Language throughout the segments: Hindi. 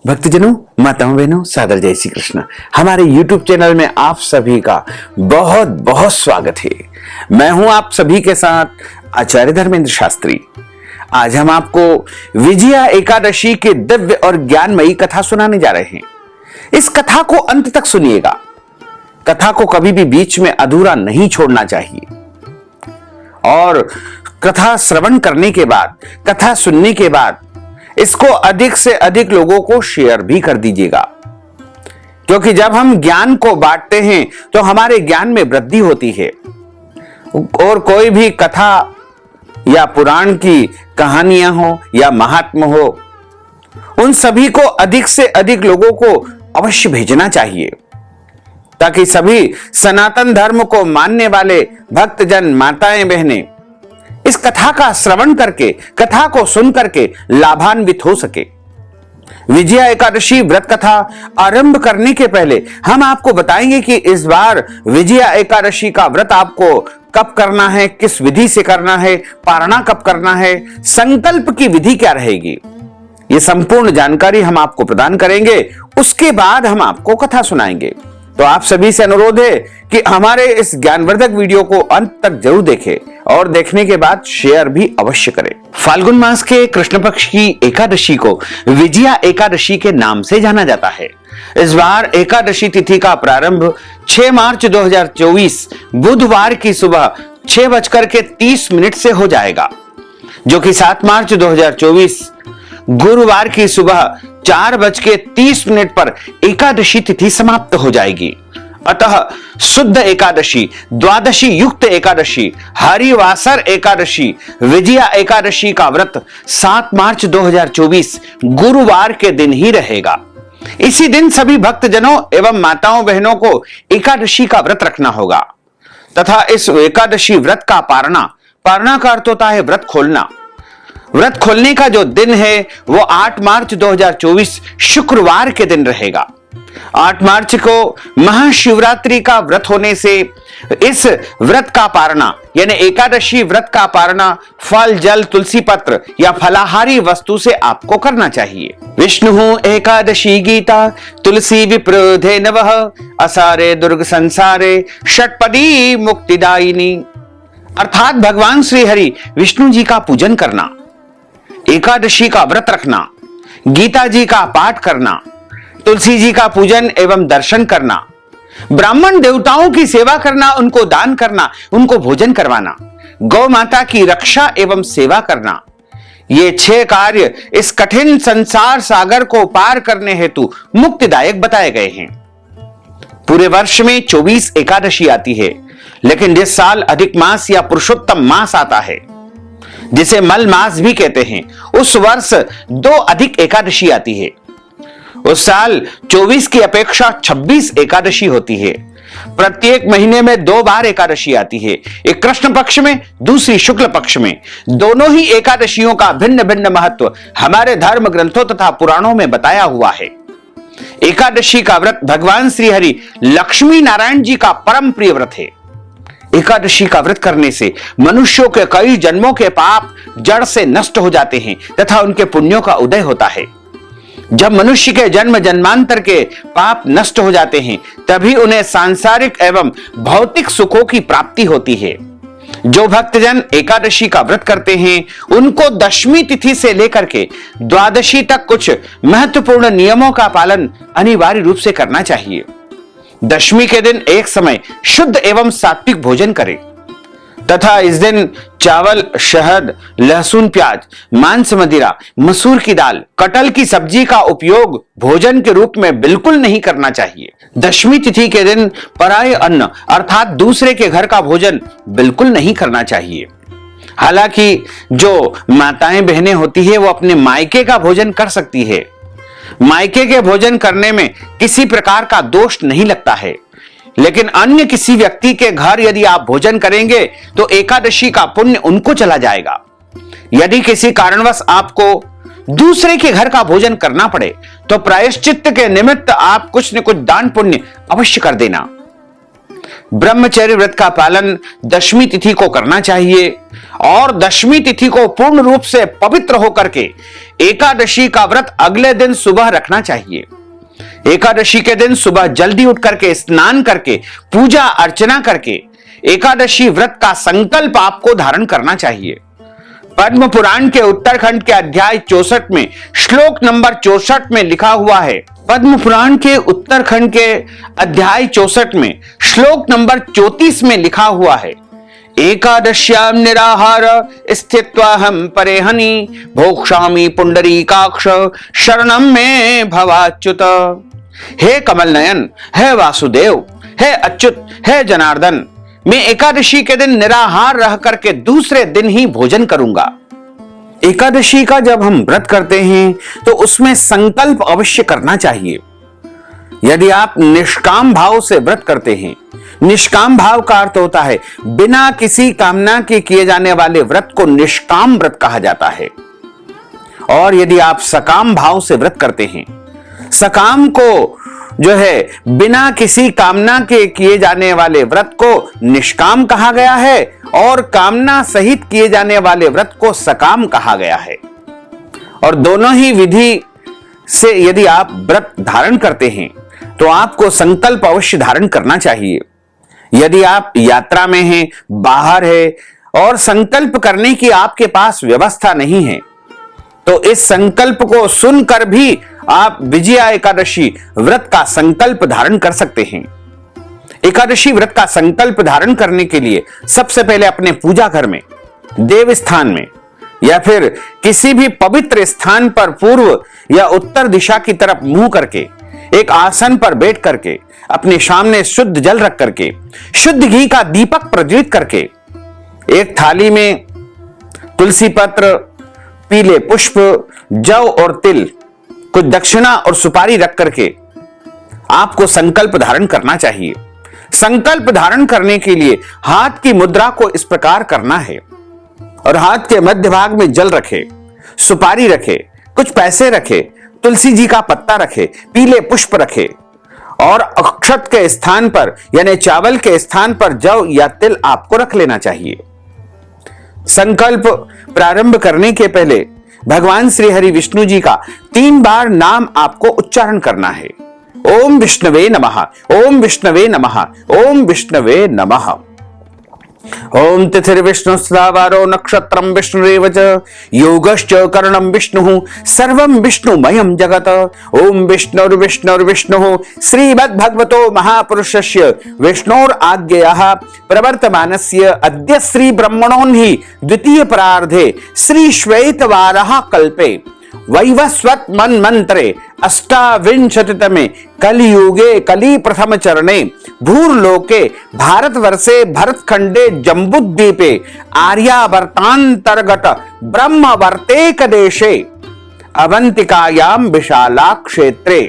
भक्तजनों, माताओं, बहनों, सादर जय श्री कृष्ण। हमारे YouTube चैनल में आप सभी का बहुत बहुत स्वागत है। मैं हूं आप सभी के साथ आचार्य धर्मेंद्र शास्त्री। आज हम आपको विजया एकादशी की दिव्य और ज्ञानमयी कथा सुनाने जा रहे हैं। इस कथा को अंत तक सुनिएगा। कथा को कभी भी बीच में अधूरा नहीं छोड़ना चाहिए और कथा श्रवण करने के बाद, कथा सुनने के बाद इसको अधिक से अधिक लोगों को शेयर भी कर दीजिएगा, क्योंकि जब हम ज्ञान को बांटते हैं तो हमारे ज्ञान में वृद्धि होती है। और कोई भी कथा या पुराण की कहानियां हो या महात्मा हो, उन सभी को अधिक से अधिक लोगों को अवश्य भेजना चाहिए, ताकि सभी सनातन धर्म को मानने वाले भक्तजन, माताएं, बहनें इस कथा का श्रवण करके, कथा को सुन करके लाभान्वित हो सके। विजया एकादशी व्रत कथा आरंभ करने के पहले हम आपको बताएंगे कि इस बार विजया एकादशी का व्रत आपको कब करना है, किस विधि से करना है, पारणा कब करना है, संकल्प की विधि क्या रहेगी, ये संपूर्ण जानकारी हम आपको प्रदान करेंगे। उसके बाद हम आपको कथा सुनाएंगे। तो आप सभी से अनुरोध है कि हमारे इस ज्ञानवर्धक वीडियो को अंत तक जरूर देखें और देखने के बाद शेयर भी अवश्य करें। फाल्गुन मास के कृष्ण पक्ष की एकादशी को विजया एकादशी के नाम से जाना जाता है। इस बार एकादशी तिथि का प्रारंभ 6 मार्च 2024 बुधवार की सुबह 6:30 से हो जाएगा, जो कि 7 मार्च 2024 गुरुवार की सुबह 4:30 पर एकादशी तिथि समाप्त हो जाएगी। अतः शुद्ध एकादशी, द्वादशी युक्त एकादशी, हरिवासर एकादशी, विजया एकादशी का व्रत 7 मार्च 2024 गुरुवार के दिन ही रहेगा। इसी दिन सभी भक्तजनों एवं माताओं बहनों को एकादशी का व्रत रखना होगा तथा इस एकादशी व्रत का पारणा का अर्थ होता है व्रत खोलना। व्रत खोलने का जो दिन है वो 8 मार्च 2024 शुक्रवार के दिन रहेगा। 8 मार्च को महाशिवरात्रि का व्रत होने से इस व्रत का पारणा यानी एकादशी व्रत का पारणा फल, जल, तुलसी पत्र या फलाहारी वस्तु से आपको करना चाहिए। विष्णु एकादशी गीता तुलसी विप्रोधे नवः असारे दुर्ग संसारे षटपदी मुक्तिदायिनी। अर्थात भगवान श्री हरि विष्णु जी का पूजन करना, एकादशी का व्रत रखना, गीता जी का पाठ करना, तुलसी जी का पूजन एवं दर्शन करना, ब्राह्मण देवताओं की सेवा करना, उनको दान करना, उनको भोजन करवाना, गौ माता की रक्षा एवं सेवा करना, ये 6 कार्य इस कठिन संसार सागर को पार करने हेतु मुक्तिदायक बताए गए हैं। पूरे वर्ष में 24 एकादशी आती है, लेकिन जिस साल अधिक मास या पुरुषोत्तम मास आता है, जिसे मल मास भी कहते हैं, उस वर्ष 2 अधिक एकादशी आती है। उस साल 24 की अपेक्षा 26 एकादशी होती है। प्रत्येक महीने में 2 बार एकादशी आती है, एक कृष्ण पक्ष में, दूसरी शुक्ल पक्ष में। दोनों ही एकादशियों का भिन्न भिन्न महत्व हमारे धर्म ग्रंथों तथा पुराणों में बताया हुआ है। एकादशी का व्रत भगवान श्री हरि लक्ष्मी नारायण जी का परम प्रिय व्रत है। एकादशी का व्रत करने से मनुष्यों के कई जन्मों के पाप जड़ से नष्ट हो जाते हैं तथा उनके पुण्यों का उदय होता है। जब मनुष्य के जन्म जन्मांतर के पाप नष्ट हो जाते हैं, तभी उन्हें सांसारिक एवं भौतिक सुखों की प्राप्ति होती है। जो भक्तजन एकादशी का व्रत करते हैं, उनको दशमी तिथि से लेकर के द्वादशी तक कुछ महत्वपूर्ण नियमों का पालन अनिवार्य रूप से करना चाहिए। दशमी के दिन एक समय शुद्ध एवं सात्विक भोजन करें तथा इस दिन चावल, शहद, लहसुन, प्याज, मांस, मदिरा, मसूर की दाल, कटहल की सब्जी का उपयोग भोजन के रूप में बिल्कुल नहीं करना चाहिए। दशमी तिथि के दिन पराये अन्न अर्थात दूसरे के घर का भोजन बिल्कुल नहीं करना चाहिए। हालांकि जो माताएं बहनें होती है वो अपने मायके का भोजन कर सकती है। मायके के भोजन करने में किसी प्रकार का दोष नहीं लगता है, लेकिन अन्य किसी व्यक्ति के घर यदि आप भोजन करेंगे तो एकादशी का पुण्य उनको चला जाएगा। यदि किसी कारणवश आपको दूसरे के घर का भोजन करना पड़े तो प्रायश्चित्त के निमित्त आप कुछ न कुछ दान पुण्य अवश्य कर देना। ब्रह्मचर्य व्रत का पालन दशमी तिथि को करना चाहिए और दशमी तिथि को पूर्ण रूप से पवित्र होकर के एकादशी का व्रत अगले दिन सुबह रखना चाहिए। एकादशी के दिन सुबह जल्दी उठ करके स्नान करके पूजा अर्चना करके एकादशी व्रत का संकल्प आपको धारण करना चाहिए। पद्म पुराण के उत्तरखंड के अध्याय 64 में श्लोक नंबर 64 में लिखा हुआ है। पद्म पुराण के उत्तरखंड के अध्याय 64 में श्लोक नंबर 34 में लिखा हुआ है, एकादश्याम निराहार स्थित्वाहम परेहनि भोक्ष्यामि पुंडरीकाक्ष शरणम में भवाच्युत। हे कमल नयन, हे वासुदेव, हे अच्युत, हे जनार्दन, मैं एकादशी के दिन निराहार रह करके दूसरे दिन ही भोजन करूंगा। एकादशी का जब हम व्रत करते हैं तो उसमें संकल्प अवश्य करना चाहिए। यदि आप निष्काम भाव से व्रत करते हैं, निष्काम भाव का अर्थ होता है बिना किसी कामना के किए जाने वाले व्रत को निष्काम व्रत कहा जाता है। और यदि आप सकाम भाव से व्रत करते हैं, सकाम को जो है बिना किसी कामना के किए जाने वाले व्रत को निष्काम कहा गया है और कामना सहित किए जाने वाले व्रत को सकाम कहा गया है। और दोनों ही विधि से यदि आप व्रत धारण करते हैं तो आपको संकल्प अवश्य धारण करना चाहिए। यदि आप यात्रा में हैं, बाहर है और संकल्प करने की आपके पास व्यवस्था नहीं है तो इस संकल्प को सुनकर भी आप विजया एकादशी व्रत का संकल्प धारण कर सकते हैं। एकादशी व्रत का संकल्प धारण करने के लिए सबसे पहले अपने पूजा घर में, देव स्थान में या फिर किसी भी पवित्र स्थान पर पूर्व या उत्तर दिशा की तरफ मुंह करके एक आसन पर बैठ करके अपने सामने शुद्ध जल रख करके शुद्ध घी का दीपक प्रज्वलित करके एक थाली में तुलसी पत्र, पीले पुष्प, जौ और तिल, कुछ दक्षिणा और सुपारी रख करके आपको संकल्प धारण करना चाहिए। संकल्प धारण करने के लिए हाथ की मुद्रा को इस प्रकार करना है और हाथ के मध्य भाग में जल रखे, सुपारी रखे, कुछ पैसे रखे, तुलसी जी का पत्ता रखे, पीले पुष्प रखे और अक्षत के स्थान पर यानी चावल के स्थान पर जौ या तिल आपको रख लेना चाहिए। संकल्प प्रारंभ करने के पहले भगवान श्री हरि विष्णु जी का 3 बार नाम आपको उच्चारण करना है। ओम विष्णवे नमः, ओम विष्णवे नमः, ओम विष्णवे नमः। ओम तिथिर्विष्णु श्रावारो नक्षत्रम विष्णुरेव च योगश्च करणम विष्णु सर्वं विष्णुमयं जगत। ओम विष्णुर्विष्णुर्विष्णु श्रीमद्भगवतो महापुरुषस्य विष्णोराज्ञया प्रवर्तमानस्य अद्य श्री ब्रह्मणोन्हि द्वितीय परार्धे श्री श्वेतवारः कल्पे वैवस्वत मन्वंतरे अष्टाविंशतितमे कलियुगे कली प्रथम चरणे भूर्लोके भारतवर्षे भरतखंडे जम्बूद्वीपे आर्यावर्तांतर्गत ब्रह्मवर्तेक देशे अवंतिकायाम विशाला क्षेत्रे।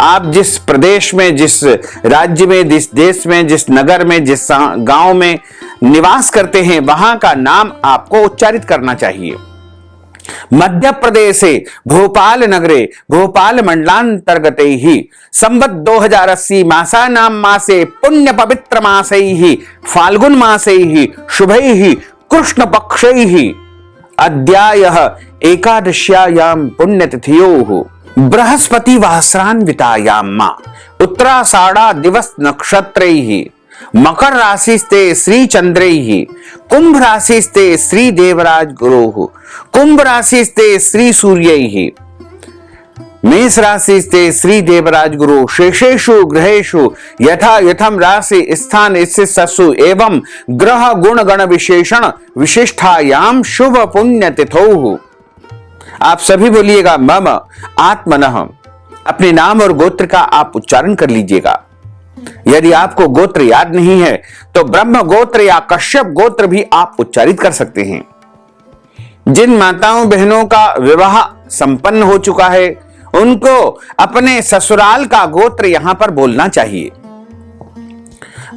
आप जिस प्रदेश में, जिस राज्य में, जिस देश में, जिस नगर में, जिस गांव में निवास करते हैं वहां का नाम आपको उच्चारित करना चाहिए। मध्य प्रदेशे भोपाल नगरे भोपाल मंडलांतर्गते ही संवत् 2080 मासानां मासे पुण्य पवित्र मासैहि फाल्गुन मासैहि शुभैहि कृष्ण पक्षैहि अद्यायः एकादश्यायां पुण्यतिथ्योः बृहस्पति वासरान्वितायां मा उत्तराषाढ़ा दिवस नक्षत्रैहि मकर राशिस्ते श्री चंद्रैहि कुंभ राशिस्ते श्री देवराज गुरोः कुंभ राशिस्ते श्री सूर्यैहि मेष राशिस्ते श्री देवराज गुरु शेषेषु ग्रहेषु यथा यथम राशि स्थान स्थितसु एवं ग्रह गुण गण विशेषण विशिष्टायाम शुभ पुण्य तिथौ। आप सभी बोलिएगा मम आत्मनः। अपने नाम और गोत्र का आप उच्चारण कर लीजिएगा। यदि आपको गोत्र याद नहीं है तो ब्रह्म गोत्र या कश्यप गोत्र भी आप उच्चारित कर सकते हैं। जिन माताओं बहनों का विवाह संपन्न हो चुका है उनको अपने ससुराल का गोत्र यहां पर बोलना चाहिए।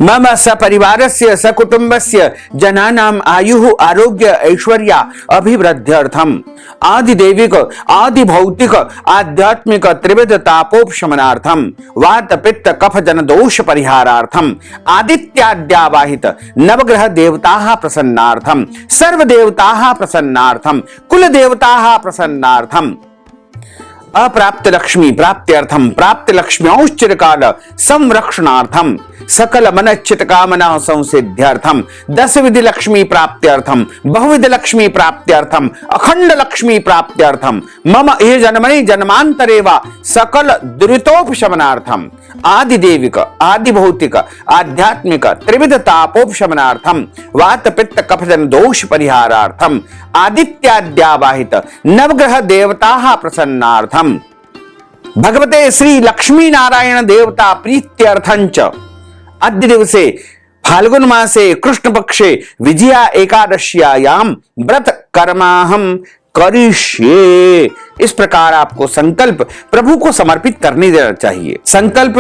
मम सपरिवारस्य सकुटुम्बस्य जनानाम् आयुः आरोग्य ऐश्वर्या अभिवृद्ध्यर्थम आदिदैविक आदिभौतिक आध्यात्मिक त्रिविध तापोपशमनार्थम वात पित्त कफ जन दोष परिहारार्थम आदित्याद्यावाहित नवग्रह देवताः प्रसन्नार्थम सर्व देवताः प्रसन्नार्थम कुल देवताः प्रसन्नार्थम अप्राप्त लक्ष्मी प्राप्त्यर्थम प्राप्त लक्ष्म्यौश्चिरकाल संरक्षणार्थम सकल मनच्चित कामना संसिद्ध्यर्थम 10 विधि लक्ष्मी प्राप्त्यर्थम बहुविध लक्ष्मी प्राप्त्यर्थम अखंड लक्ष्मी प्राप्त्यर्थम मम ये जन्मनि जन्मांतरे वा सकल दुरितोपशमनार्थम आदिदेविक आदिभौतिक आध्यात्मिक त्रिविध तापोपशमनार्थम वात पित्त कफ जन दोष परिहारार्थम आदित्याद्यावाहित नवग्रह देवताः प्रसन्नार्थम भगवते श्री लक्ष्मी नारायण देवता प्रीत्यर्थंच अद्य दिवसे फाल्गुन मासे कृष्ण पक्षे विजया एकादश्यायाम व्रत कर्माहम करिष्ये। इस प्रकार आपको संकल्प प्रभु को समर्पित करने देना चाहिए। संकल्प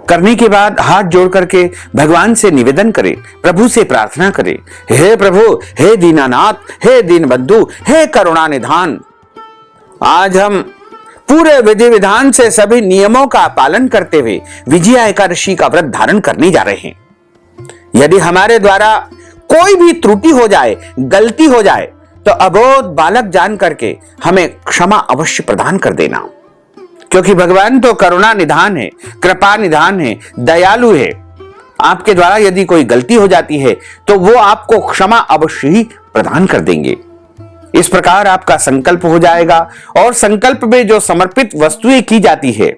करने के बाद हाथ जोड़ करके भगवान से निवेदन करें, प्रभु से प्रार्थना करें, हे प्रभु, हे दीनानाथ, हे दीनबंधु, हे करुणा निधान, आज हम पूरे विधि विधान से सभी नियमों का पालन करते हुए विजया एकादशी का व्रत धारण करने जा रहे हैं। यदि हमारे द्वारा कोई भी त्रुटि हो जाए, गलती हो जाए, तो अबोध बालक जान करके हमें क्षमा अवश्य प्रदान कर देना, क्योंकि भगवान तो करुणा निधान है, कृपा निधान है, दयालु है। आपके द्वारा यदि कोई गलती हो जाती है तो वो आपको क्षमा अवश्य ही प्रदान कर देंगे। इस प्रकार आपका संकल्प हो जाएगा और संकल्प में जो समर्पित वस्तुएं की जाती है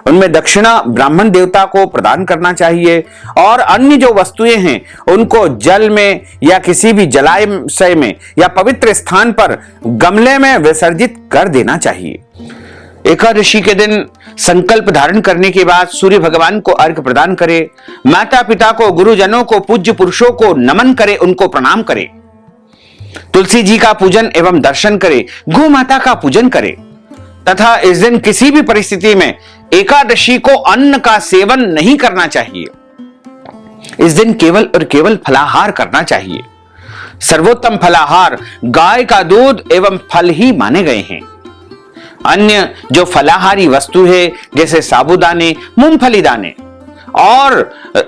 उनमें दक्षिणा ब्राह्मण देवता को प्रदान करना चाहिए और अन्य जो वस्तुएं हैं उनको जल में या किसी भी जलाशय में या पवित्र स्थान पर गमले में विसर्जित कर देना चाहिए। एकादशी के दिन संकल्प धारण करने के बाद सूर्य भगवान को अर्घ्य प्रदान करें, माता पिता को, गुरुजनों को, पूज्य पुरुषों को नमन करें, उनको प्रणाम करें, तुलसी जी का पूजन एवं दर्शन करें, गौ माता का पूजन करें तथा इस दिन किसी भी परिस्थिति में एकादशी को अन्न का सेवन नहीं करना चाहिए। इस दिन केवल और केवल फलाहार करना चाहिए। सर्वोत्तम फलाहार गाय का दूध एवं फल ही माने गए हैं। अन्य जो फलाहारी वस्तु है जैसे साबूदाने, मूंगफली दाने और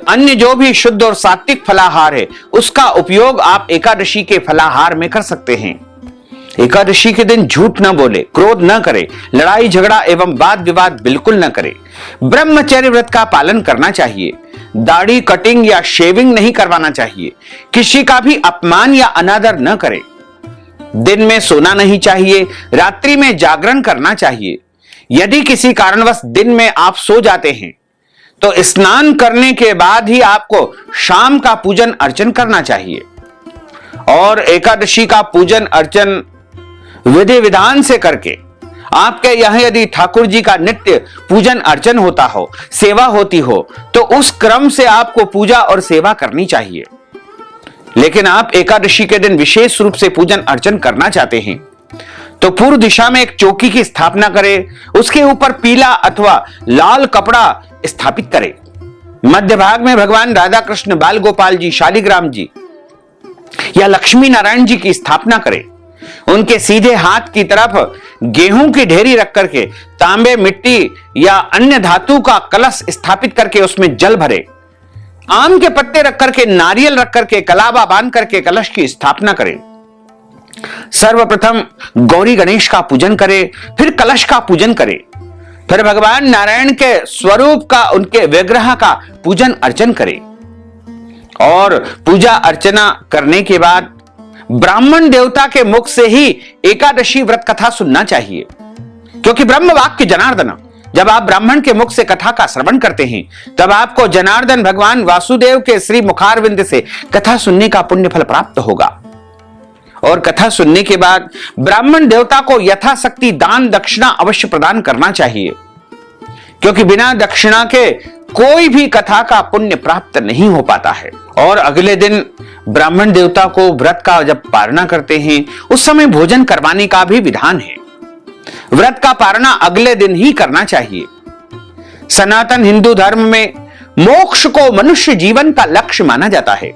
अन्य जो भी शुद्ध और सात्विक फलाहार है उसका उपयोग आप एकादशी के फलाहार में कर सकते हैं। एकादशी के दिन झूठ न बोले, क्रोध न करे, लड़ाई झगड़ा एवं वाद विवाद बिल्कुल न करे। ब्रह्मचर्य व्रत का पालन करना चाहिए। दाढ़ी कटिंग या शेविंग नहीं करवाना चाहिए। किसी का भी अपमान या अनादर न करे। दिन में सोना नहीं चाहिए, रात्रि में जागरण करना चाहिए। यदि किसी कारणवश दिन में आप सो जाते हैं तो स्नान करने के बाद ही आपको शाम का पूजन अर्चन करना चाहिए और एकादशी का पूजन अर्चन विधि विधान से करके आपके यहां यदि ठाकुर जी का नित्य पूजन अर्चन होता हो, सेवा होती हो, तो उस क्रम से आपको पूजा और सेवा करनी चाहिए। लेकिन आप एकादशी के दिन विशेष रूप से पूजन अर्चन करना चाहते हैं तो पूर्व दिशा में एक चौकी की स्थापना करें, उसके ऊपर पीला अथवा लाल कपड़ा स्थापित करें। मध्य भाग में भगवान राधा कृष्ण, बाल गोपाल जी, शालिग्राम जी या लक्ष्मी नारायण जी की स्थापना करें। उनके सीधे हाथ की तरफ गेहूं की ढेरी रख करके तांबे, मिट्टी या अन्य धातु का कलश स्थापित करके उसमें जल भरे। आम के पत्ते रख करके, नारियल रख करके, कलावा बांध करके कलश की स्थापना करें। सर्वप्रथम गौरी गणेश का पूजन करें, फिर कलश का पूजन करें, फिर भगवान नारायण के स्वरूप का, उनके विग्रह का पूजन अर्चन करें। और पूजा अर्चना करने के बाद ब्राह्मण देवता के मुख से ही एकादशी व्रत कथा सुनना चाहिए, क्योंकि ब्रह्म वाक्य जनार्दन, जब आप ब्राह्मण के मुख से कथा का श्रवण करते हैं तब आपको जनार्दन भगवान वासुदेव के श्री मुखारविंद से कथा सुनने का पुण्य फल प्राप्त होगा। और कथा सुनने के बाद ब्राह्मण देवता को यथाशक्ति दान दक्षिणा अवश्य प्रदान करना चाहिए, क्योंकि बिना दक्षिणा के कोई भी कथा का पुण्य प्राप्त नहीं हो पाता है। और अगले दिन ब्राह्मण देवता को व्रत का जब पारणा करते हैं उस समय भोजन करवाने का भी विधान है। व्रत का पारणा अगले दिन ही करना चाहिए। सनातन हिंदू धर्म में मोक्ष को मनुष्य जीवन का लक्ष्य माना जाता है।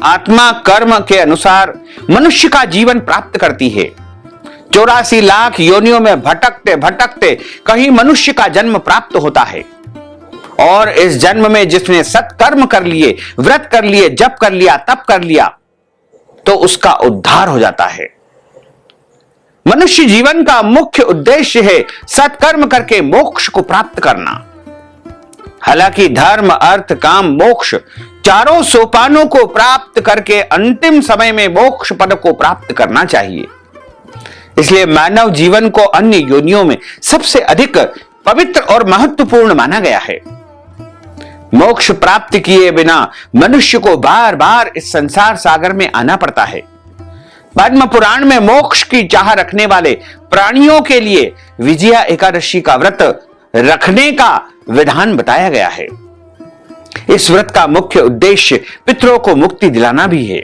आत्मा कर्म के अनुसार मनुष्य का जीवन प्राप्त करती है। 84 लाख योनियों में भटकते भटकते कहीं मनुष्य का जन्म प्राप्त होता है, और इस जन्म में जिसने सत्कर्म कर लिए, व्रत कर लिए, जप कर लिया, तप कर लिया, तो उसका उद्धार हो जाता है। मनुष्य जीवन का मुख्य उद्देश्य है सत्कर्म करके मोक्ष को प्राप्त करना। हालांकि धर्म, अर्थ, काम, मोक्ष चारों सोपानों को प्राप्त करके अंतिम समय में मोक्ष पद को प्राप्त करना चाहिए। इसलिए मानव जीवन को अन्य योनियों में सबसे अधिक पवित्र और महत्वपूर्ण माना गया है। मोक्ष प्राप्त किए बिना मनुष्य को बार बार इस संसार सागर में आना पड़ता है। पद्म पुराण में मोक्ष की चाह रखने वाले प्राणियों के लिए विजया एकादशी का व्रत रखने का विधान बताया गया है। इस व्रत का मुख्य उद्देश्य पितरों को मुक्ति दिलाना भी है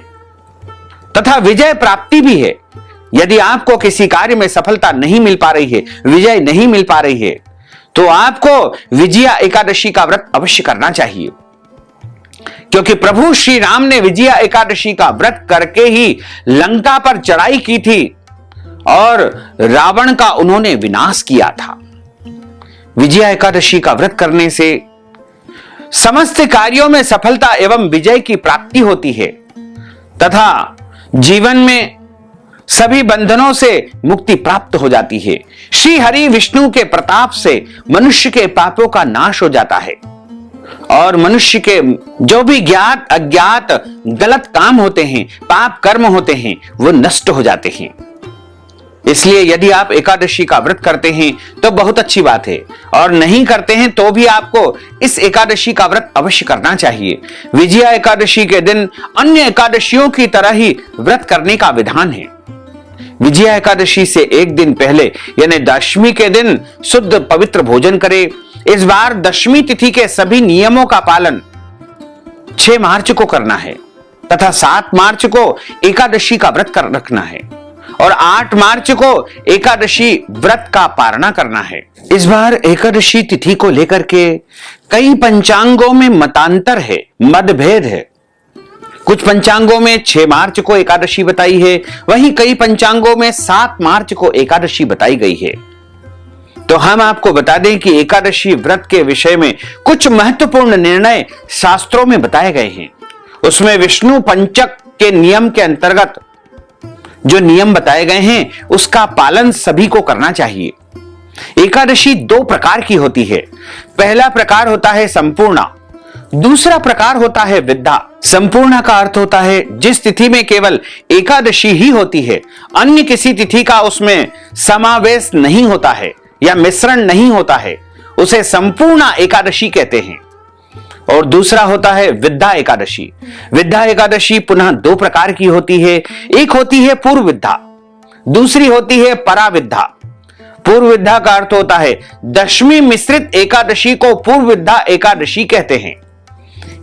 तथा विजय प्राप्ति भी है। यदि आपको किसी कार्य में सफलता नहीं मिल पा रही है, विजय नहीं मिल पा रही है, तो आपको विजया एकादशी का व्रत अवश्य करना चाहिए, क्योंकि प्रभु श्री राम ने विजया एकादशी का व्रत करके ही लंका पर चढ़ाई की थी और रावण का उन्होंने विनाश किया था। विजया एकादशी का व्रत करने से समस्त कार्यों में सफलता एवं विजय की प्राप्ति होती है तथा जीवन में सभी बंधनों से मुक्ति प्राप्त हो जाती है। श्री हरि विष्णु के प्रताप से मनुष्य के पापों का नाश हो जाता है और मनुष्य के जो भी ज्ञात अज्ञात गलत काम होते हैं, पाप कर्म होते हैं, वो नष्ट हो जाते हैं। इसलिए यदि आप एकादशी का व्रत करते हैं तो बहुत अच्छी बात है, और नहीं करते हैं तो भी आपको इस एकादशी का व्रत अवश्य करना चाहिए। विजया एकादशी के दिन अन्य एकादशियों की तरह ही व्रत करने का विधान है। विजया एकादशी से एक दिन पहले यानी दशमी के दिन शुद्ध पवित्र भोजन करें। इस बार दशमी तिथि के सभी नियमों का पालन 6 मार्च को करना है तथा 7 मार्च को एकादशी का व्रत रखना है और 8 मार्च को एकादशी व्रत का पारणा करना है। इस बार एकादशी तिथि को लेकर के कई पंचांगों में मतांतर है, मतभेद है। कुछ पंचांगों में 6 मार्च को एकादशी बताई है, वहीं कई पंचांगों में 7 मार्च को एकादशी बताई गई है। तो हम आपको बता दें कि एकादशी व्रत के विषय में कुछ महत्वपूर्ण निर्णय शास्त्रों में बताए गए हैं। उसमें विष्णु पंचक के नियम के अंतर्गत जो नियम बताए गए हैं उसका पालन सभी को करना चाहिए। एकादशी 2 प्रकार की होती है। पहला प्रकार होता है संपूर्णा, दूसरा प्रकार होता है विद्या। संपूर्णा का अर्थ होता है जिस तिथि में केवल एकादशी ही होती है, अन्य किसी तिथि का उसमें समावेश नहीं होता है या मिश्रण नहीं होता है, उसे संपूर्णा एकादशी कहते हैं। और दूसरा होता है विद्या एकादशी। विद्या एकादशी पुनः 2 प्रकार की होती है। एक होती है पूर्व विद्या, दूसरी होती है पराविद्या। पूर्व विद्या का अर्थ होता है दशमी मिश्रित एकादशी को पूर्व विद्या एकादशी कहते हैं।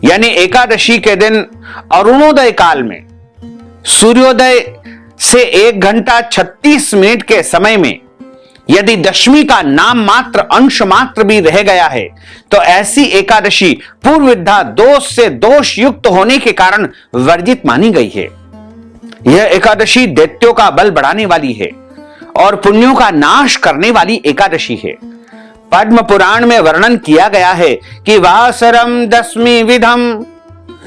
यानी एकादशी के दिन अरुणोदय काल में सूर्योदय से 1 घंटा 36 मिनट के समय में यदि दशमी का नाम मात्र अंश मात्र भी रह गया है तो ऐसी एकादशी पूर्व विद्या दोष से दोष युक्त होने के कारण वर्जित मानी गई है। यह एकादशी दैत्यों का बल बढ़ाने वाली है और पुण्यों का नाश करने वाली एकादशी है। पद्म पुराण में वर्णन किया गया है कि वासरम दशमी विधम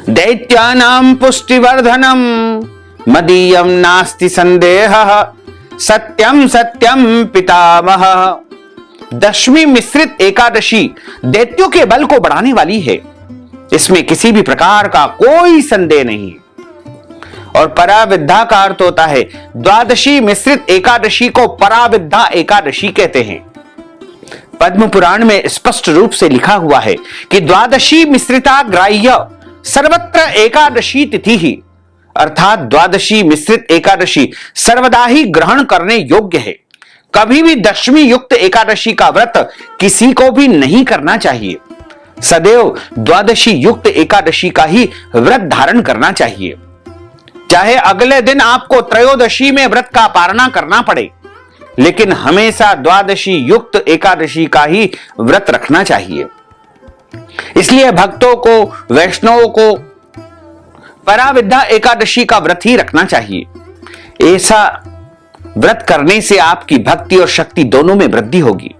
दैत्यानां पुष्टिवर्धनम मदीयम नास्ति संदेहः सत्यम सत्यम पितामह। दशमी मिश्रित एकादशी दैत्यों के बल को बढ़ाने वाली है, इसमें किसी भी प्रकार का कोई संदेह नहीं। और पराविद्या का अर्थ होता है द्वादशी मिश्रित एकादशी को पराविद्या एकादशी कहते हैं। पद्म पुराण में स्पष्ट रूप से लिखा हुआ है कि द्वादशी मिश्रिता ग्राह्य सर्वत्र एकादशी तिथि ही, अर्थात द्वादशी मिश्रित एकादशी सर्वदा ही ग्रहण करने योग्य है। कभी भी दशमी युक्त एकादशी का व्रत किसी को भी नहीं करना चाहिए। सदैव द्वादशी युक्त एकादशी का ही व्रत धारण करना चाहिए, चाहे अगले दिन आपको त्रयोदशी में व्रत का पारणा करना पड़े, लेकिन हमेशा द्वादशी युक्त एकादशी का ही व्रत रखना चाहिए। इसलिए भक्तों को, वैष्णवों को पराविद्या एकादशी का व्रत ही रखना चाहिए। ऐसा व्रत करने से आपकी भक्ति और शक्ति दोनों में वृद्धि होगी।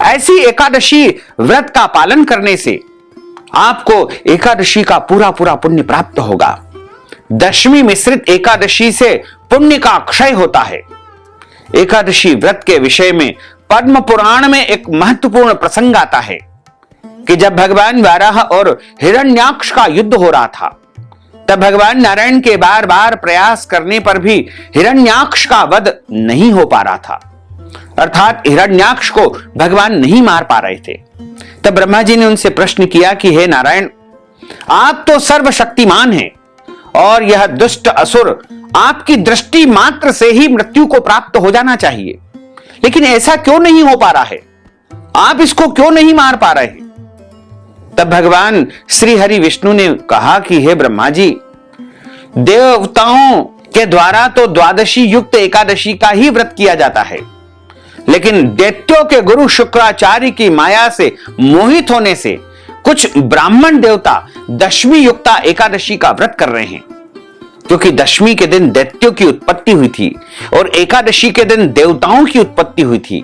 ऐसी एकादशी व्रत का पालन करने से आपको एकादशी का पूरा पूरा पुण्य प्राप्त होगा। दशमी मिश्रित एकादशी से पुण्य का क्षय होता है। एकादशी व्रत के विषय में पद्म पुराण में एक महत्वपूर्ण प्रसंग आता है कि जब भगवान वाराह और हिरण्याक्ष का युद्ध हो रहा था, तब भगवान नारायण के बार बार प्रयास करने पर भी हिरण्याक्ष का वध नहीं हो पा रहा था, अर्थात हिरण्याक्ष को भगवान नहीं मार पा रहे थे। तब ब्रह्मा जी ने उनसे प्रश्न किया कि हे नारायण, आप तो सर्वशक्तिमान हैं और यह दुष्ट असुर आपकी दृष्टि मात्र से ही मृत्यु को प्राप्त हो जाना चाहिए, लेकिन ऐसा क्यों नहीं हो पा रहा है? आप इसको क्यों नहीं मार पा रहे हैं? तब भगवान श्री हरि विष्णु ने कहा कि हे ब्रह्मा जी, देवताओं के द्वारा तो द्वादशी युक्त एकादशी का ही व्रत किया जाता है, लेकिन दैत्यों के गुरु शुक्राचार्य की माया से मोहित होने से कुछ ब्राह्मण देवता दशमी युक्ता एकादशी का व्रत कर रहे हैं, क्योंकि दशमी के दिन दैत्यों की उत्पत्ति हुई थी और एकादशी के दिन देवताओं की उत्पत्ति हुई थी।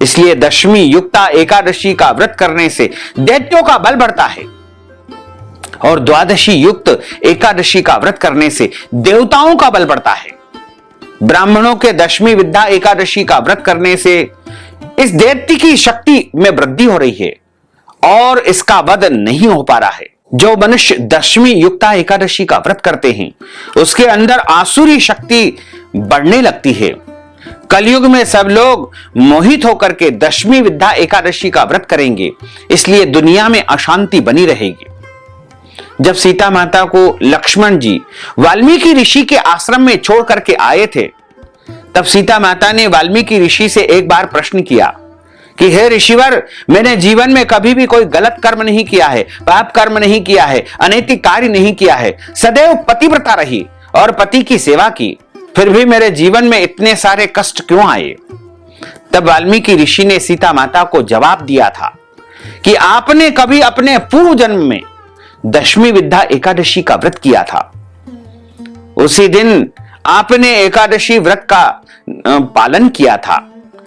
इसलिए दशमी युक्ता एकादशी का व्रत करने से दैत्यों का बल बढ़ता है और द्वादशी युक्त एकादशी का व्रत करने से देवताओं का बल बढ़ता है। ब्राह्मणों के दशमी विद्या एकादशी का व्रत करने से इस दैत्य की शक्ति में वृद्धि हो रही है और इसका वध नहीं हो पा रहा है। जो मनुष्य दशमी युक्ता एकादशी का व्रत करते हैं, उसके अंदर आसुरी शक्ति बढ़ने लगती है। कलयुग में सब लोग मोहित होकर के दशमी विद्या एकादशी का व्रत करेंगे, इसलिए दुनिया में अशांति बनी रहेगी। जब सीता माता को लक्ष्मण जी वाल्मीकि ऋषि के आश्रम में छोड़ करके आए थे, तब सीता माता ने वाल्मीकि ऋषि से एक बार प्रश्न किया कि हे ऋषिवर, मैंने जीवन में कभी भी कोई गलत कर्म नहीं किया है, पाप कर्म नहीं किया है, अनैतिक कार्य नहीं किया है, सदैव पतिव्रता रही और पति की सेवा की, फिर भी मेरे जीवन में इतने सारे कष्ट क्यों आए? तब वाल्मीकि ऋषि ने सीता माता को जवाब दिया था कि आपने कभी अपने पूर्व जन्म में दशमी विद्या एकादशी का व्रत किया था। उसी दिन आपने एकादशी व्रत का पालन किया था।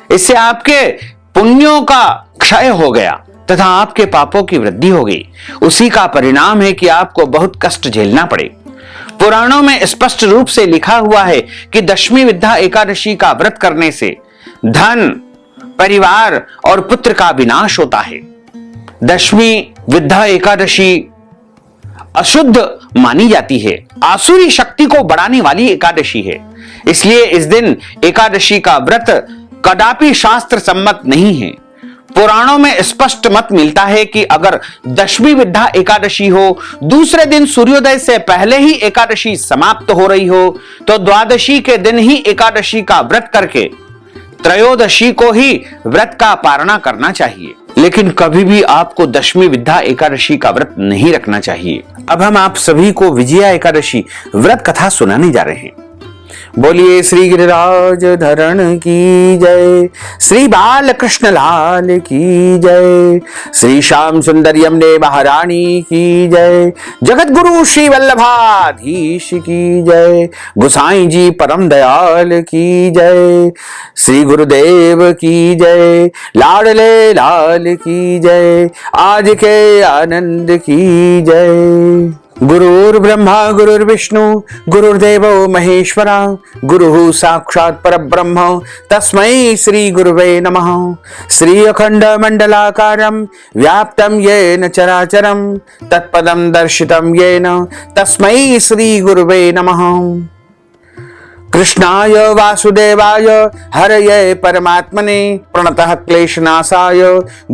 इससे आपके पुण्यों का क्षय हो गया तथा आपके पापों की वृद्धि हो गई। उसी का परिणाम है कि आपको बहुत कष्ट झेलना पड़े। पुराणों में स्पष्ट रूप से लिखा हुआ है कि दशमी विद्या एकादशी का व्रत करने से धन, परिवार और पुत्र का विनाश होता है। दशमी विद्या एकादशी अशुद्ध मानी जाती है, आसुरी शक्ति को बढ़ाने वाली एकादशी है। इसलिए इस दिन एकादशी का व्रत कदापि शास्त्र सम्मत नहीं है। पुराणों में स्पष्ट मत मिलता है कि अगर दशमी विद्या एकादशी हो, दूसरे दिन सूर्योदय से पहले ही एकादशी समाप्त हो रही हो, तो द्वादशी के दिन ही एकादशी का व्रत करके त्रयोदशी को ही व्रत का पारणा करना चाहिए। लेकिन कभी भी आपको दशमी विद्या एकादशी का व्रत नहीं रखना चाहिए। अब हम आप सभी को विजया एकादशी व्रत कथा सुनाने जा रहे हैं। बोलिए श्री गिरिराज धरण की जय, श्री बाल कृष्ण लाल की जय, श्री श्याम सुंदर यमुने महारानी की जय, जगत गुरु श्री वल्लभाधीश की जय, गोसाई जी परम दयाल की जय, श्री गुरुदेव की जय, लाडले लाल की जय, आज के आनंद की जय। गुरुर्ब्रह्मा गुरुर्विष्णु गुरुर्देवो महेश्वरा, गुरुः साक्षात् परब्रह्म तस्मै श्री गुरुवे नमः। श्री अखंड मंडलाकारं व्याप्तं येन चराचरं तत्पदं दर्शितं येन तस्मै श्री गुरुवे नमः। कृष्णाय वासुदेवाय हरये परमात्मने प्रणतः क्लेशनाशाय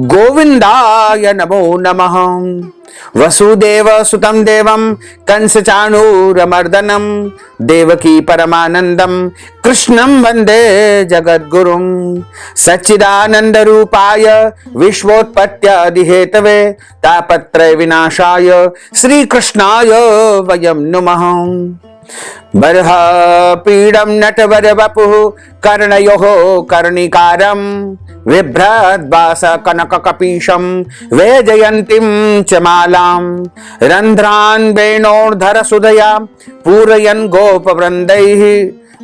गोविंदाय नमो नमः। वसुदेव सुतं देवं कंसचाणूरमर्दनं देवकी परमानंदं कृष्णं वंदे जगद्गुरुं। सच्चिदानंद रूपाय विश्वोत्पत्त्यादिहेतवे तापत्रय विनाशाय श्री कृष्णाय वयं नुमः। बर्ह पीडम नटवर वपुः कर्णयोः कर्णिकारं बिभ्रद्वास कनक कपीशं वैजयन्तीं च मालां रन्ध्रान् वेणोर्धर सुधया पूरयन् गोपवृन्दैः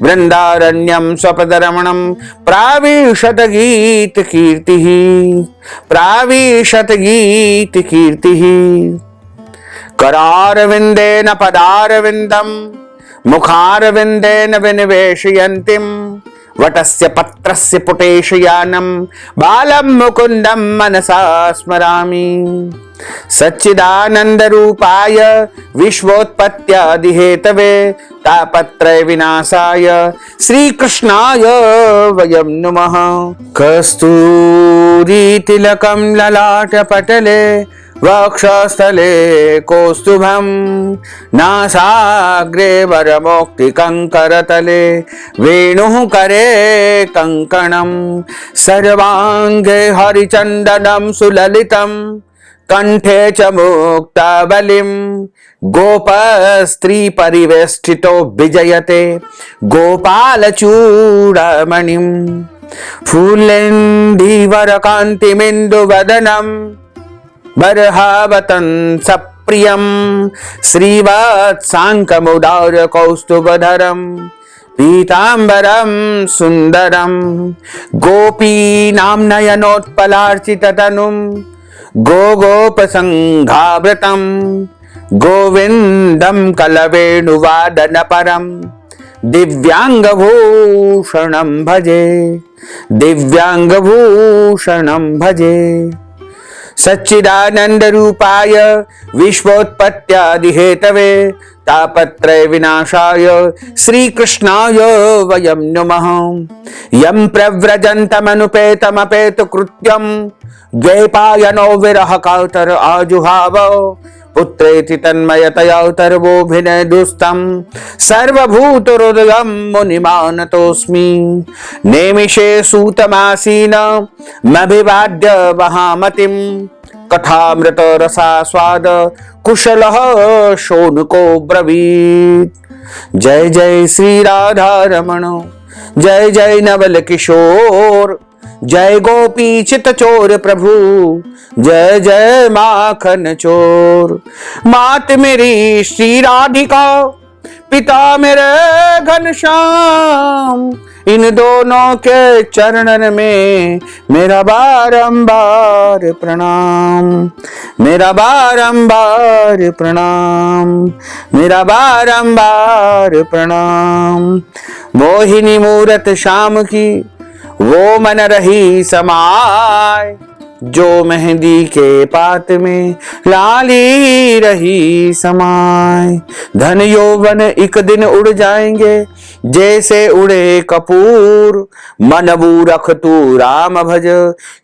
वृंदारण्यं स्वपदरमणं प्राविशत गीत कीर्तिः प्राविशत गीत कीर्तिः करारविन्देन पदारविन्दं मुखारविन्देन विनिवेशयन्तीं वटस्य पत्रस्य पुटेशयानं बालं मुकुन्दं मनसा स्मरामि सच्चिदानंद रूपाय विश्वोत्पत्त्यादिहेतवे तापत्रय विनाशाय श्री कृष्णाय वयं नुमः। कस्तूरी तिलकं ललाट पटले वक्षस्थले कौस्तुभं नासाग्रे वरमौक्तिकङ्करतले वेणुः करे कङ्कणं सर्वाङ्गे हरिचन्दनं सुललितं कंठे च मुक्तावलिं गोपस्त्री परिवेष्टितो विजयते गोपालचूडामणिं फूलेन्दीवरकान्तिमिन्दुवदनं बर्हावतं सप्रियं श्रीवत्साङ्कमुदारकौस्तुभधरं पीताम्बरं सुन्दरं गोपीनां नयनोत्पलार्चिततनुं गोगोपसंघावृतं गोविन्दं कलवेणुवादनपरं दिव्यांगभूषणं भजे दिव्यांगभूषणं भजे सच्चिदानंद रूपाय विश्वोत्पत्त्यादिहेतवे तापत्रय विनाशाय श्री कृष्णाय वयं नुमः। यं प्रव्रजन्तमनुपेतमपेतु कृत्यं द्वैपायनो विरह कातर आजुहाव पुत्रेति तन्मयतयातर्वोभिनय दुस्तं सर्वभूतहृदयं मुनिमानतोऽस्मि नेमिषे सूतमासीनमभिवाद्य वहामतिं कथामृत रसास्वाद कुशलः शोनको ब्रवीत्। जय जय श्री राधा रमण जय जय नवल किशोर जय गोपी चित चोर प्रभु जय जय माखन चोर। मात मेरी श्री राधिका पिता मेरे घनश्याम इन दोनों के चरणन में मेरा बारंबार प्रणाम मेरा बारंबार प्रणाम मेरा बारंबार प्रणाम। मोहिनी मूरत श्याम की वो मन रही समाय जो मेहंदी के पात में लाली रही समाय। धन यौवन एक दिन उड़ जाएंगे जैसे उड़े कपूर मनबू रख तू राम भज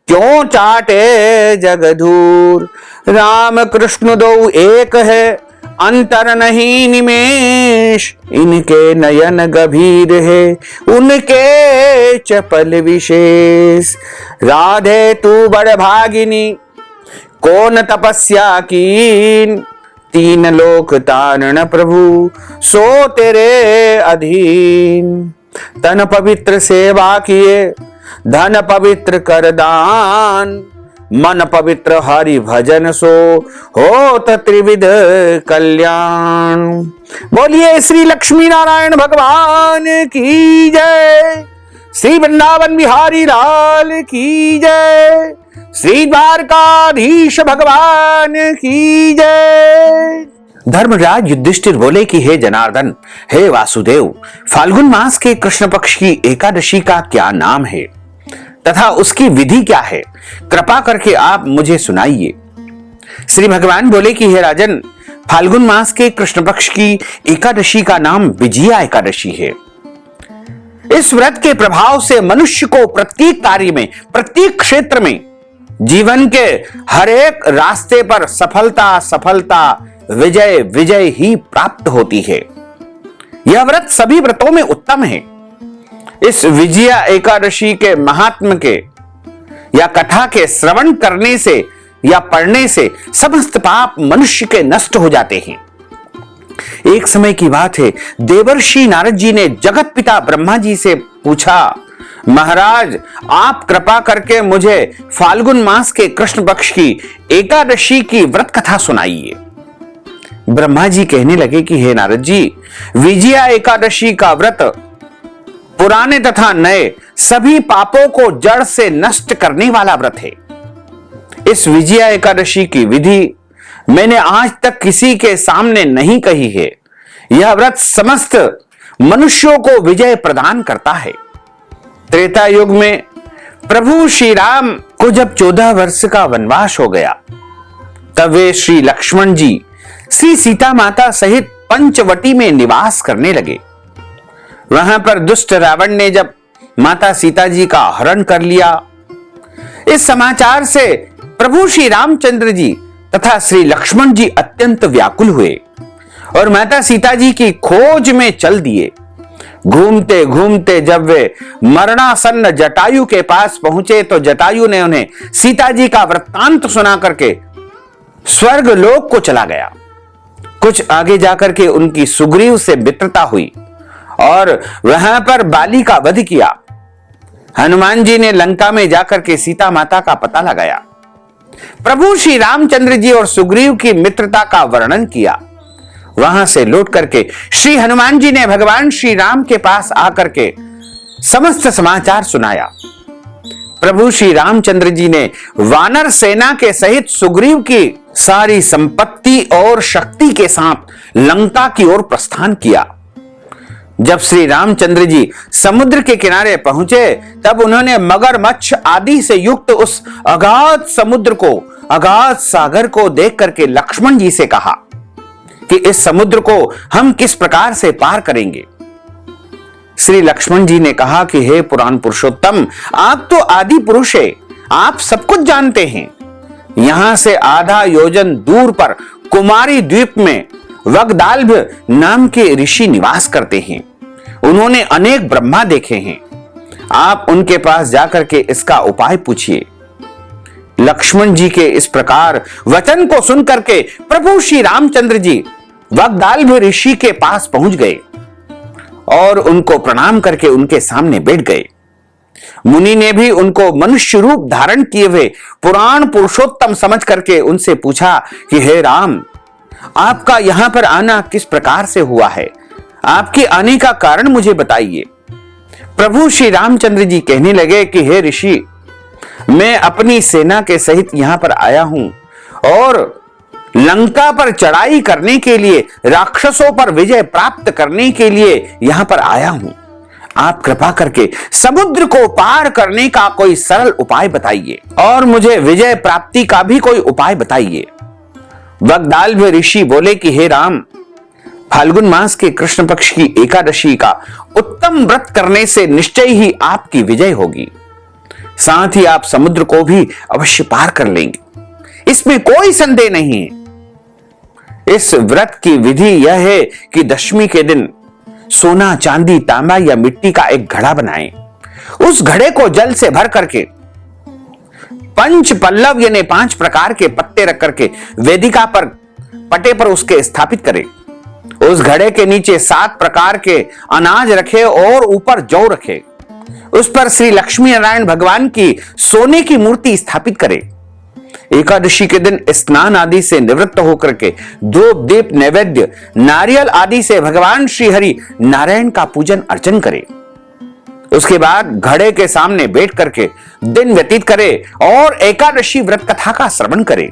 क्यों चाटे जगधूर। राम कृष्ण दो एक है अंतर नहीं निमेष इनके नयन गभीर है उनके चपल विशेष। राधे तू बड़ भागिनी कौन तपस्या कीन तीन लोक तारण प्रभु सो तेरे अधीन। तन पवित्र सेवा किए धन पवित्र कर दान मन पवित्र हरि भजन सो होत त्रिविध कल्याण। बोलिए श्री लक्ष्मी नारायण भगवान की जय श्री वृंदावन बिहारी लाल की जय श्री द्वारकाधीश भगवान की जय। धर्मराज युधिष्ठिर बोले कि हे जनार्दन हे वासुदेव फाल्गुन मास के कृष्ण पक्ष की एकादशी का क्या नाम है तथा उसकी विधि क्या है कृपा करके आप मुझे सुनाइए। श्री भगवान बोले कि हे राजन फाल्गुन मास के कृष्ण पक्ष की एकादशी का नाम विजया एकादशी है। इस व्रत के प्रभाव से मनुष्य को प्रत्येक कार्य में प्रत्येक क्षेत्र में जीवन के हर एक रास्ते पर सफलता सफलता विजय विजय ही प्राप्त होती है। यह व्रत सभी व्रतों में उत्तम है। इस विजया एकादशी के महात्म के या कथा के श्रवण करने से या पढ़ने से समस्त पाप मनुष्य के नष्ट हो जाते हैं। एक समय की बात है, देवर्षि नारद जी ने जगत पिता ब्रह्मा जी से पूछा, महाराज आप कृपा करके मुझे फाल्गुन मास के कृष्ण पक्ष की एकादशी की व्रत कथा सुनाइए। ब्रह्मा जी कहने लगे कि हे नारद जी, विजया एकादशी का व्रत पुराने तथा नए सभी पापों को जड़ से नष्ट करने वाला व्रत है। इस विजया एकादशी की विधि मैंने आज तक किसी के सामने नहीं कही है। यह व्रत समस्त मनुष्यों को विजय प्रदान करता है। त्रेता युग में प्रभु श्री राम को जब 14 वर्ष का वनवास हो गया, तब वे श्री लक्ष्मण जी श्री सीता माता सहित पंचवटी में निवास करने लगे। वहां पर दुष्ट रावण ने जब माता सीता जी का हरण कर लिया, इस समाचार से प्रभु श्री रामचंद्र जी तथा श्री लक्ष्मण जी अत्यंत व्याकुल हुए और माता सीता जी की खोज में चल दिए। घूमते घूमते जब वे मरणासन्न जटायु के पास पहुंचे तो जटायु ने उन्हें सीता जी का वृत्तांत सुना करके स्वर्ग लोक को चला गया। कुछ आगे जाकर के उनकी सुग्रीव से मित्रता हुई और वहां पर बाली का वध किया। हनुमान जी ने लंका में जाकर के सीता माता का पता लगाया। प्रभु श्री रामचंद्र जी और सुग्रीव की मित्रता का वर्णन किया। वहां से लौट करके श्री हनुमान जी ने भगवान श्री राम के पास आकर के समस्त समाचार सुनाया। प्रभु श्री रामचंद्र जी ने वानर सेना के सहित सुग्रीव की सारी संपत्ति और शक्ति के साथ लंका की ओर प्रस्थान किया। जब श्री रामचंद्र जी समुद्र के किनारे पहुंचे, तब उन्होंने मगरमच्छ आदि से युक्त उस अगाध समुद्र को, अगाध सागर को देख करके लक्ष्मण जी से कहा कि इस समुद्र को हम किस प्रकार से पार करेंगे। श्री लक्ष्मण जी ने कहा कि हे पुराण पुरुषोत्तम, आप तो आदि पुरुष है, आप सब कुछ जानते हैं। यहां से आधा योजन दूर पर कुमारी द्वीप में वगदाल्भ नाम के ऋषि निवास करते हैं। उन्होंने अनेक ब्रह्मा देखे हैं। आप उनके पास जाकर के इसका उपाय पूछिए। लक्ष्मण जी के इस प्रकार वचन को सुनकर के प्रभु श्री रामचंद्र जी वगदाल्भ ऋषि के पास पहुंच गए और उनको प्रणाम करके उनके सामने बैठ गए। मुनि ने भी उनको मनुष्य रूप धारण किए हुए पुराण पुरुषोत्तम समझ करके उनसे पूछा कि हे राम, आपका यहां पर आना किस प्रकार से हुआ है? आपके आने का कारण मुझे बताइए। प्रभु श्री रामचंद्र जी कहने लगे कि हे ऋषि, मैं अपनी सेना के सहित यहां पर आया हूं और लंका पर चढ़ाई करने के लिए, राक्षसों पर विजय प्राप्त करने के लिए यहां पर आया हूं। आप कृपा करके समुद्र को पार करने का कोई सरल उपाय बताइए और मुझे विजय प्राप्ति का भी कोई उपाय बताइए। वगदाल्भ ऋषि बोले कि हे राम, फाल्गुन मास के कृष्ण पक्ष की एकादशी का उत्तम व्रत करने से निश्चय ही आपकी विजय होगी। साथ ही आप समुद्र को भी अवश्य पार कर लेंगे, इसमें कोई संदेह नहीं है। इस व्रत की विधि यह है कि दशमी के दिन सोना, चांदी, तांबा या मिट्टी का एक घड़ा बनाएं। उस घड़े को जल से भर करके पंच पल्लव यानी 5 प्रकार के पत्ते रख करके वेदिका पर, पटे पर उसके स्थापित करें। उस घड़े के नीचे 7 प्रकार के अनाज रखे और ऊपर जौ रखे। उस पर श्री लक्ष्मी नारायण भगवान की सोने की मूर्ति स्थापित करें। एकादशी के दिन स्नान आदि से निवृत्त होकर के धूप, दीप, नैवेद्य, नारियल आदि से भगवान श्री हरि नारायण का पूजन अर्चन करें। उसके बाद घड़े के सामने बैठ करके दिन व्यतीत करे और एकादशी व्रत कथा का श्रवण करे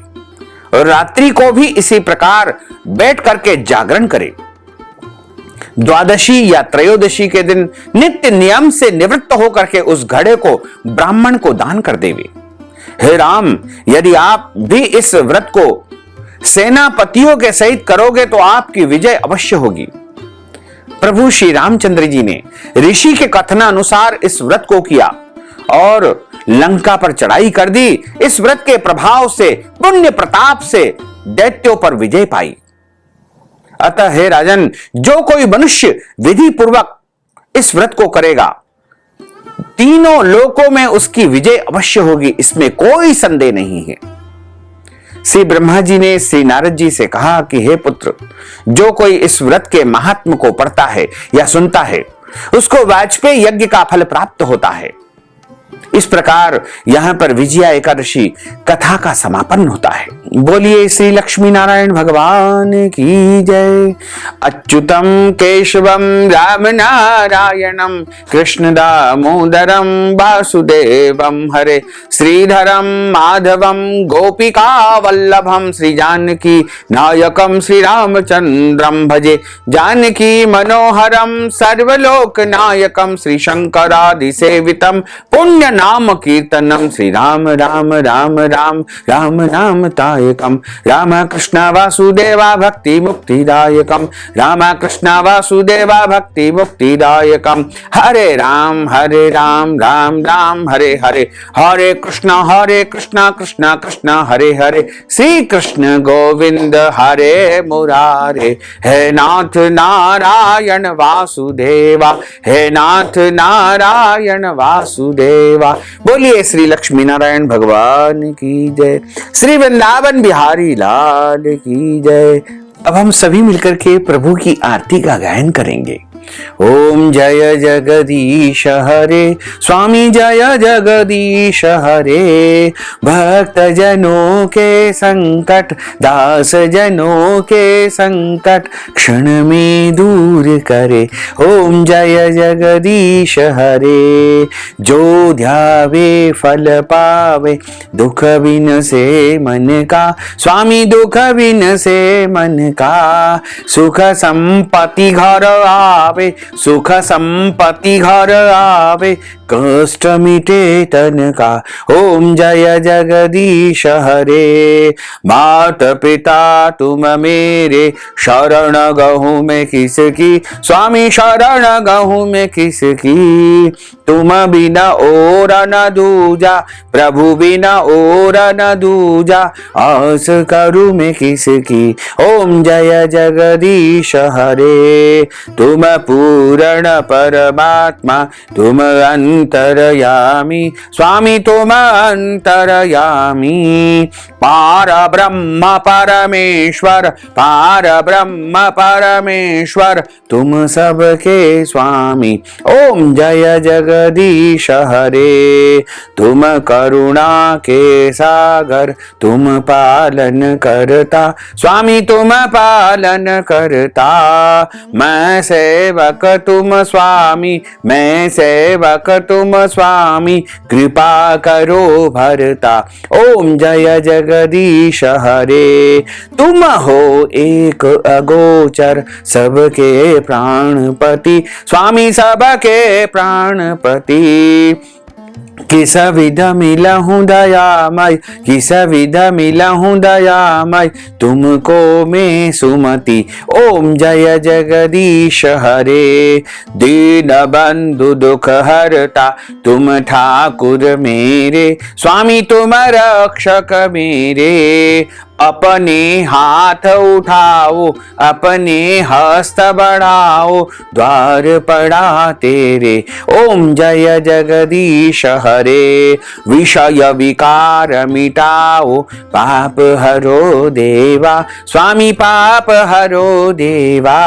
और रात्रि को भी इसी प्रकार बैठ करके जागरण करे। द्वादशी या त्रयोदशी के दिन नित्य नियम से निवृत्त होकर के उस घड़े को ब्राह्मण को दान कर देवे। हे राम, यदि आप भी इस व्रत को सेनापतियों के सहित करोगे तो आपकी विजय अवश्य होगी। प्रभु श्री रामचंद्र जी ने ऋषि के कथनानुसार इस व्रत को किया और लंका पर चढ़ाई कर दी। इस व्रत के प्रभाव से, पुण्य प्रताप से दैत्यों पर विजय पाई। अतः हे राजन, जो कोई मनुष्य विधि पूर्वक इस व्रत को करेगा, तीनों लोकों में उसकी विजय अवश्य होगी, इसमें कोई संदेह नहीं है। श्री ब्रह्मा जी ने श्री नारद जी से कहा कि हे पुत्र, जो कोई इस व्रत के महात्म को पढ़ता है या सुनता है उसको वाजपेयी यज्ञ का फल प्राप्त होता है। इस प्रकार यहां पर विजया एकादशी कथा का समापन होता है। बोलिए श्री लक्ष्मी नारायण भगवान की जय। अच्युतम केशवम राम नारायणम कृष्ण दामोदरम वासुदेवम हरे श्रीधरम माधवम गोपिका वल्लभम श्री जानकी नायकम श्री रामचंद्रम भजे जानकी मनोहरम सर्वलोक नायकम श्री शंकरादि सेवितम पुण्य नाम कीर्तनम श्री राम राम राम राम राम नाम तायकम राम कृष्ण वासुदेवा भक्ति मुक्तिदायकम राम कृष्ण वासुदेवा भक्ति मुक्तिदायकम हरे राम राम राम हरे हरे हरे कृष्ण कृष्ण कृष्ण हरे हरे श्री कृष्ण गोविंद हरे मुरारे हे नाथ नारायण वासुदेवा हे नाथ नारायण वासुदेवा। बोलिए श्री लक्ष्मी नारायण भगवान की जय। श्री वृंदावन बिहारी लाल की जय। अब हम सभी मिलकर के प्रभु की आरती का गायन करेंगे। ओम जय जगदीश हरे स्वामी जय जगदीश हरे भक्त जनों के संकट दास जनों के संकट क्षण में दूर करे। ओम जय जगदीश हरे जो ध्यावे फल पावे दुख बिन से मन का स्वामी दुख बिन से मन का सुख संपत्ति घर आवे सुख संपत्ति घर आवे कष्ट मिटे तन का। ओम जय जगदीश हरे मात पिता तुम मेरे शरण गहूं में किसकी स्वामी शरण गहूं में किसकी तुम बिना और न दूजा प्रभु बिना और न दूजा आस करूं मैं किसकी। ओम जय जगदीश हरे तुम पूर्ण परमात्मा तुम अंतरयामी स्वामी तुम अंतरयामी पार ब्रह्म परमेश्वर तुम सबके स्वामी। ओम जय जगदीश हरे तुम करुणा के सागर तुम पालन करता स्वामी तुम पालन करता मैं सेवक तुम स्वामी मैं सेवक तुम स्वामी कृपा करो भरता। ओम जय जगदीश हरे तुम हो एक अगोचर सबके प्राणपति स्वामी सबके प्राणपति किस विध मिलहूं दयामय किस विध मिलहूं दयामय तुमको मैं सुमति। ओम जय जगदीश हरे दीन बंधु दुख हरता तुम ठाकुर मेरे स्वामी तुम रक्षक मेरे अपने हाथ उठाओ अपने हस्त बढ़ाओ द्वार पड़ा तेरे। ओम जय जगदीश हरे विषय विकार मिटाओ पाप हरो देवा स्वामी पाप हरो देवा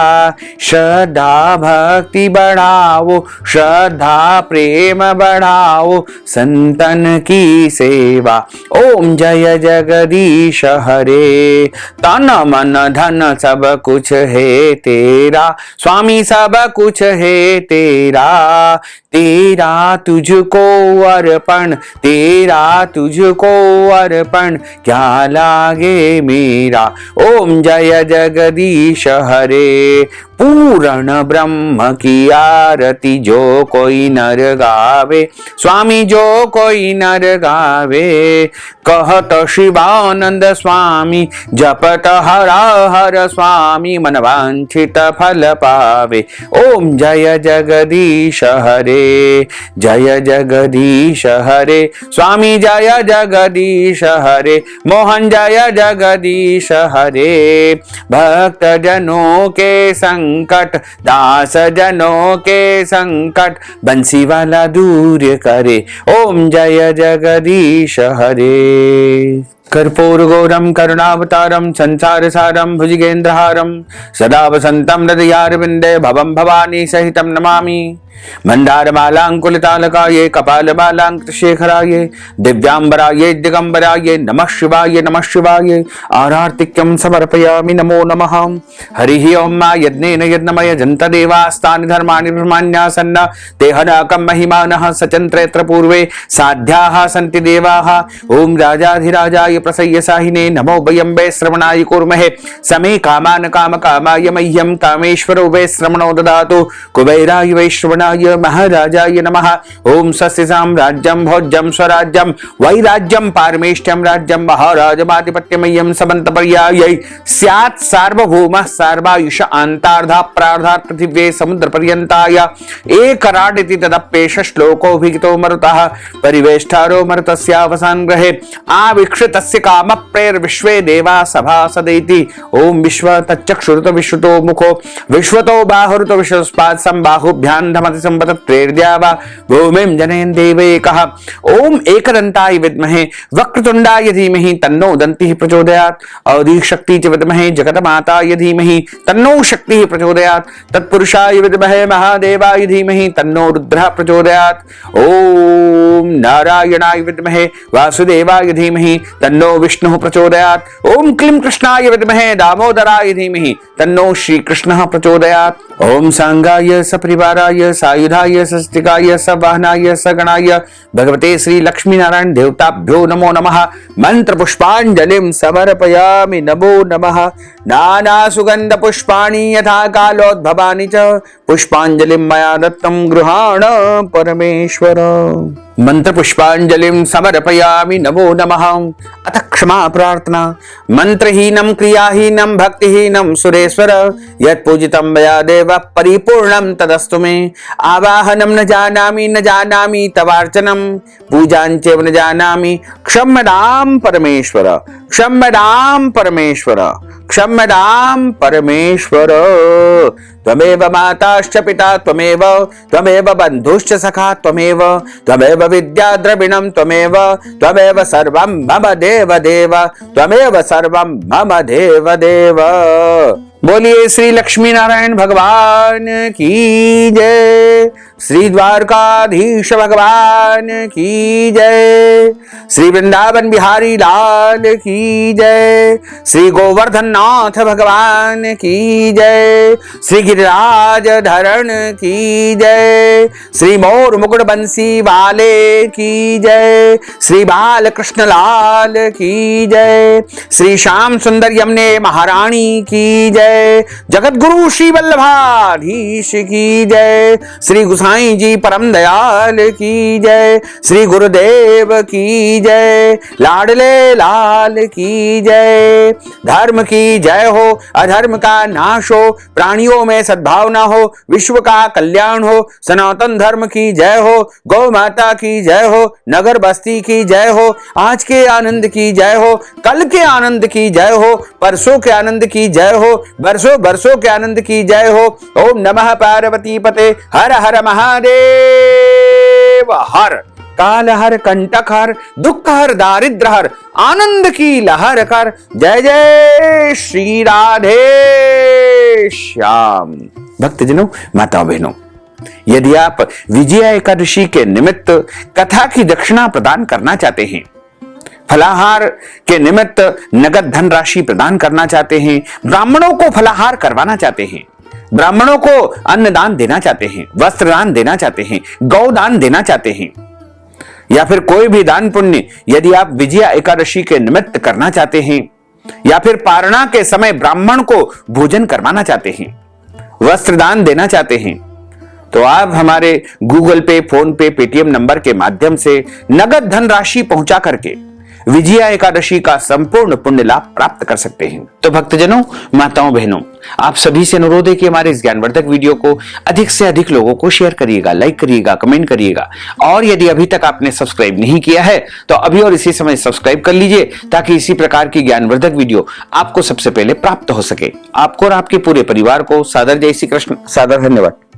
श्रद्धा भक्ति बढ़ाओ श्रद्धा प्रेम बढ़ाओ संतन की सेवा। ओम जय जगदीश हरे तन मन धन सब कुछ है तेरा स्वामी सब कुछ है तेरा तेरा तुझको अर्पण तेरा तुझको अर्पण क्या लागे मेरा। ओम जय जगदीश हरे पूर्ण ब्रह्म की आरती जो कोई नर गावे स्वामी जो कोई नर गावे कहत शिवानंद स्वामी जपत हरा हर स्वामी मन वांछित फल पावे। ओम जय जगदीश हरे जय जगदीश हरे स्वामी जय जगदीश हरे मोहन जय जगदीश हरे भक्त जनों के संकट दास जनों के संकट बंसी वाला दूर करे। ओम जय जगदीश हरे। कर्पूरगौरं करुणावतारं संसारसारं भुजगेन्द्रहारं सदा वसन्तं हृदयारविन्दे भवं भवानी सहितं नमामि। मंदारमालांकुलितालकाये कपालमालांकृतशेखराये दिव्यांबराये दिगंबराये नमः शिवाय आरार्तिक्यं समर्पयामि नमो नमः। हरिः ओं मा यज्ञेन यज्ञमय जन्तदेवास्तानि धर्माणि ब्रह्माण्यासन्न तेहनाकं महिमानः सचन्त्रयत्र पूर्वे साध्याः सन्ति देवाः। ओं राजाधिराजाय प्रसय्यसाहिने नमो वयं श्रवणाय कुर्महे समे कामान काम कामाय मह्यं कामेश्वरो वै श्रवणो ददातु कुबेराय वै श्रवणाय महाराजाय नमः। ओम स्वस्ति साम्राज्यं भोज्यं स्वराज्यं वैराज्यं पारमेष्ठ्यं राज्यं महाराजमाधिपत्यमय्यं समन्तपर्यायै स्यात् सार्वभौमः सर्वायुष अन्तार्धा प्रार्धात् पृथिव्ये समुद्रपर्यन्ताय एकराडिति तदप्येष श्लोकोऽभिहितो मरुतः परिवेष्टारो मरुतस्यावसान ग्रहे आविक्षितस्य कामप्रेर्विश्वे देवा सभासदेति। ओम विश्व तच्चक्षुरुत विश्वतो मुखो विश्वतो बाहुरुत विश्वस्पात् संबाहुभ्यां धमति संपतत्रेर्द्या वा भूमिं जनयन् देवैकः। ओम एकदन्ताय विद्महे वक्रतुण्डाय धीमहि तन्नो दन्तिः प्रचोदयात्। औदीशक्ति च विद्महे जगन्माताय धीमहि तन्नो शक्तिः प्रचोदयात्। तत्पुरुषाय विद्महे महादेवाय धीमहि तन्नो रुद्रः प्रचोदयात्। ओम नारायणाय विद्महे वासुदेवाय धीमहि तन्नो विष्णुः प्रचोदयात्। ओम क्लीं कृष्णाय विद्महे दामोदराय धीमहि तन्नो श्रीकृष्णः प्रचोदयात्। ओम सांगाय सपरिवाराय सायुधाय सस्तिकाय सवाहनाय सगणाय भगवते श्री लक्ष्मी नारायण देवताभ्यो नमो नमः। मंत्र पुष्पांजलिं समर्पयामि नमो नमः। नाना सुगंध पुष्पाणि यथा कालोद्भवानि च पुष्पांजलिं मया दत्तं गृहाण परमेश्वर। मंत्र पुष्पांजलिं समर्पयामि नमो नमः। अथ क्षमा प्रार्थना। मंत्रहीनं क्रियाहीनं भक्तिहीनं सुरेश्वर यत्पूजितं मया देव परिपूर्णं तदस्तु मे। आवाहनं न जानामि तवार्चनं पूजाञ्चैव न जानामि क्षम्यतां परमेश्वर क्षम्यतां परमेश्वर क्षम्यतां परमेश्वर। त्वमेव माताश्च पिता त्वमेव बन्धुश्च सखा त्वमेव विद्या द्रविणं त्वमेव सर्वं मम देव त्वमेव सर्वं मम देव। बोलिए श्री लक्ष्मी नारायण भगवान की जय। श्री द्वारकाधीश भगवान की जय। श्री वृंदावन बिहारी लाल की जय। श्री गोवर्धन नाथ भगवान की जय। श्री गिरिराज धरण की जय। श्री मोर मुकुट बंसी वाले की जय। श्री बाल कृष्ण लाल की जय। श्री श्याम सुंदर यमुने महारानी की जय। जगत गुरु श्री वल्लभाधीश की जय। श्री गुसाई जी परम दयाल की जय। श्री गुरुदेव की जय। लाडले लाल की जय। धर्म की जय हो अधर्म का नाश हो प्राणियों में सद्भावना हो विश्व का कल्याण हो सनातन धर्म की जय हो गौ माता की जय हो नगर बस्ती की जय हो आज के आनंद की जय हो कल के आनंद की जय हो परसों के आनंद की जय हो बरसों बरसों के आनंद की जय हो। ओम नमः पार्वती पते हर हर महादेव हर। काल हर कंटक हर दुख हर दारिद्र हर आनंद की लहर कर। जय जय श्री राधे श्याम। भक्तजनों माताओं बहनों यदि आप विजया एकादशी के निमित्त कथा की दक्षिणा प्रदान करना चाहते हैं फलाहार के निमित्त नगद धन राशि प्रदान करना चाहते हैं ब्राह्मणों को फलाहार करवाना चाहते हैं ब्राह्मणों को अन्नदान देना चाहते हैं वस्त्र दान देना चाहते हैं गौदान देना चाहते हैं या फिर कोई भी दान पुण्य यदि आप विजया एकादशी के निमित्त करना चाहते हैं या फिर पारणा के समय ब्राह्मण को भोजन करवाना चाहते हैं वस्त्र दान देना चाहते हैं तो आप हमारे गूगल पे फोन पे पेटीएम नंबर के माध्यम से नगद धन राशि पहुंचा करके विजया एकादशी का संपूर्ण पुण्य लाभ प्राप्त कर सकते हैं। तो भक्तजनों माताओं बहनों आप सभी से अनुरोध है कि हमारे इस ज्ञानवर्धक वीडियो को अधिक से अधिक लोगों को शेयर करिएगा लाइक करिएगा कमेंट करिएगा और यदि अभी तक आपने सब्सक्राइब नहीं किया है तो अभी और इसी समय सब्सक्राइब कर लीजिए ताकि इसी प्रकार की ज्ञानवर्धक वीडियो आपको सबसे पहले प्राप्त हो सके। आपको और आपके पूरे परिवार को सादर जय श्री कृष्ण सादर धन्यवाद।